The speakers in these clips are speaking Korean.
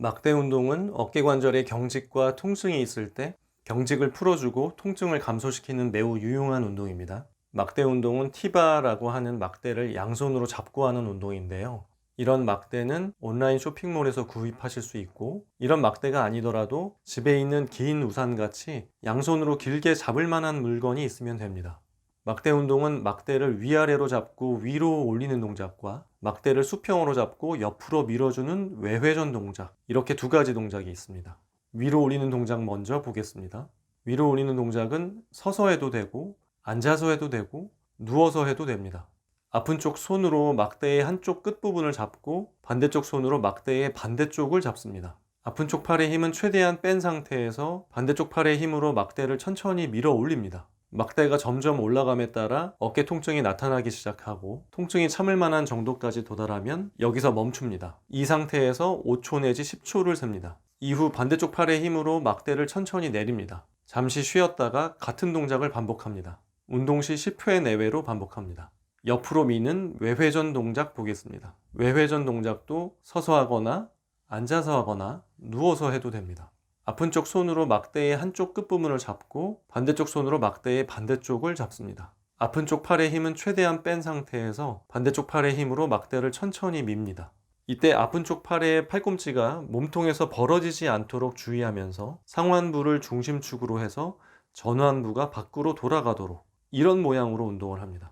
막대 운동은 어깨 관절에 경직과 통증이 있을 때 경직을 풀어주고 통증을 감소시키는 매우 유용한 운동입니다. 막대 운동은 티바라고 하는 막대를 양손으로 잡고 하는 운동인데요. 이런 막대는 온라인 쇼핑몰에서 구입하실 수 있고, 이런 막대가 아니더라도 집에 있는 긴 우산같이 양손으로 길게 잡을 만한 물건이 있으면 됩니다. 막대 운동은 막대를 위아래로 잡고 위로 올리는 동작과 막대를 수평으로 잡고 옆으로 밀어주는 외회전 동작, 이렇게 두 가지 동작이 있습니다. 위로 올리는 동작 먼저 보겠습니다. 위로 올리는 동작은 서서 해도 되고 앉아서 해도 되고 누워서 해도 됩니다. 아픈 쪽 손으로 막대의 한쪽 끝부분을 잡고 반대쪽 손으로 막대의 반대쪽을 잡습니다. 아픈 쪽 팔의 힘은 최대한 뺀 상태에서 반대쪽 팔의 힘으로 막대를 천천히 밀어 올립니다. 막대가 점점 올라감에 따라 어깨 통증이 나타나기 시작하고 통증이 참을 만한 정도까지 도달하면 여기서 멈춥니다. 이 상태에서 5초 내지 10초를 셉니다. 이후 반대쪽 팔의 힘으로 막대를 천천히 내립니다. 잠시 쉬었다가 같은 동작을 반복합니다. 운동 시 10회 내외로 반복합니다. 옆으로 미는 외회전 동작 보겠습니다. 외회전 동작도 서서 하거나 앉아서 하거나 누워서 해도 됩니다. 아픈 쪽 손으로 막대의 한쪽 끝부분을 잡고 반대쪽 손으로 막대의 반대쪽을 잡습니다. 아픈 쪽 팔의 힘은 최대한 뺀 상태에서 반대쪽 팔의 힘으로 막대를 천천히 밉니다. 이때 아픈 쪽 팔의 팔꿈치가 몸통에서 벌어지지 않도록 주의하면서 상완부를 중심축으로 해서 전완부가 밖으로 돌아가도록 이런 모양으로 운동을 합니다.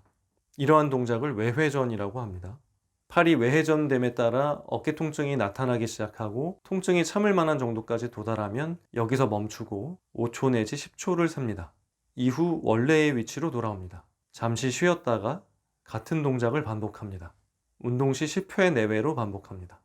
이러한 동작을 외회전이라고 합니다. 팔이 외회전됨에 따라 어깨 통증이 나타나기 시작하고 통증이 참을 만한 정도까지 도달하면 여기서 멈추고 5초 내지 10초를 셉니다. 이후 원래의 위치로 돌아옵니다. 잠시 쉬었다가 같은 동작을 반복합니다. 운동 시 10회 내외로 반복합니다.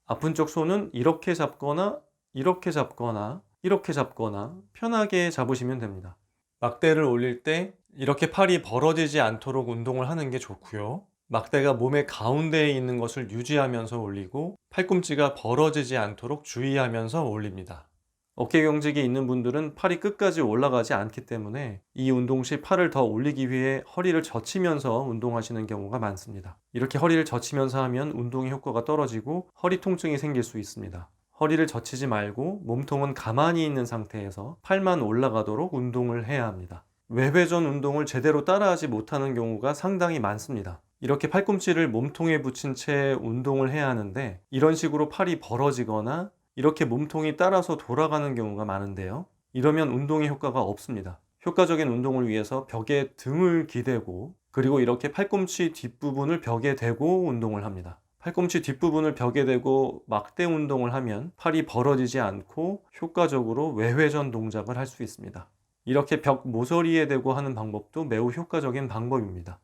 아픈 쪽 손은 이렇게 잡거나 이렇게 잡거나 이렇게 잡거나 편하게 잡으시면 됩니다. 막대를 올릴 때 이렇게 팔이 벌어지지 않도록 운동을 하는 게 좋고요. 막대가 몸의 가운데에 있는 것을 유지하면서 올리고 팔꿈치가 벌어지지 않도록 주의하면서 올립니다. 어깨 경직이 있는 분들은 팔이 끝까지 올라가지 않기 때문에 이 운동 시 팔을 더 올리기 위해 허리를 젖히면서 운동하시는 경우가 많습니다. 이렇게 허리를 젖히면서 하면 운동의 효과가 떨어지고 허리 통증이 생길 수 있습니다. 허리를 젖히지 말고 몸통은 가만히 있는 상태에서 팔만 올라가도록 운동을 해야 합니다. 외회전 운동을 제대로 따라하지 못하는 경우가 상당히 많습니다. 이렇게 팔꿈치를 몸통에 붙인 채 운동을 해야 하는데 이런 식으로 팔이 벌어지거나 이렇게 몸통이 따라서 돌아가는 경우가 많은데요. 이러면 운동의 효과가 없습니다. 효과적인 운동을 위해서 벽에 등을 기대고 그리고 이렇게 팔꿈치 뒷부분을 벽에 대고 운동을 합니다. 팔꿈치 뒷부분을 벽에 대고 막대 운동을 하면 팔이 벌어지지 않고 효과적으로 외회전 동작을 할 수 있습니다. 이렇게 벽 모서리에 대고 하는 방법도 매우 효과적인 방법입니다.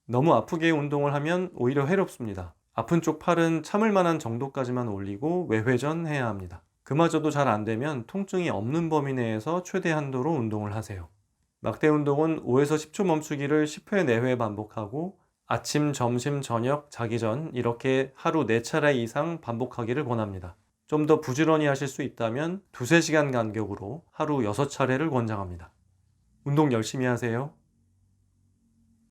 너무 아프게 운동을 하면 오히려 해롭습니다. 아픈 쪽 팔은 참을 만한 정도까지만 올리고 외회전 해야 합니다. 그마저도 잘 안되면 통증이 없는 범위 내에서 최대 한도로 운동을 하세요. 막대 운동은 5에서 10초 멈추기를 10회 내외 반복하고 아침, 점심, 저녁, 자기 전 이렇게 하루 4차례 이상 반복하기를 권합니다. 좀 더 부지런히 하실 수 있다면 2~3시간 간격으로 하루 6차례를 권장합니다. 운동 열심히 하세요.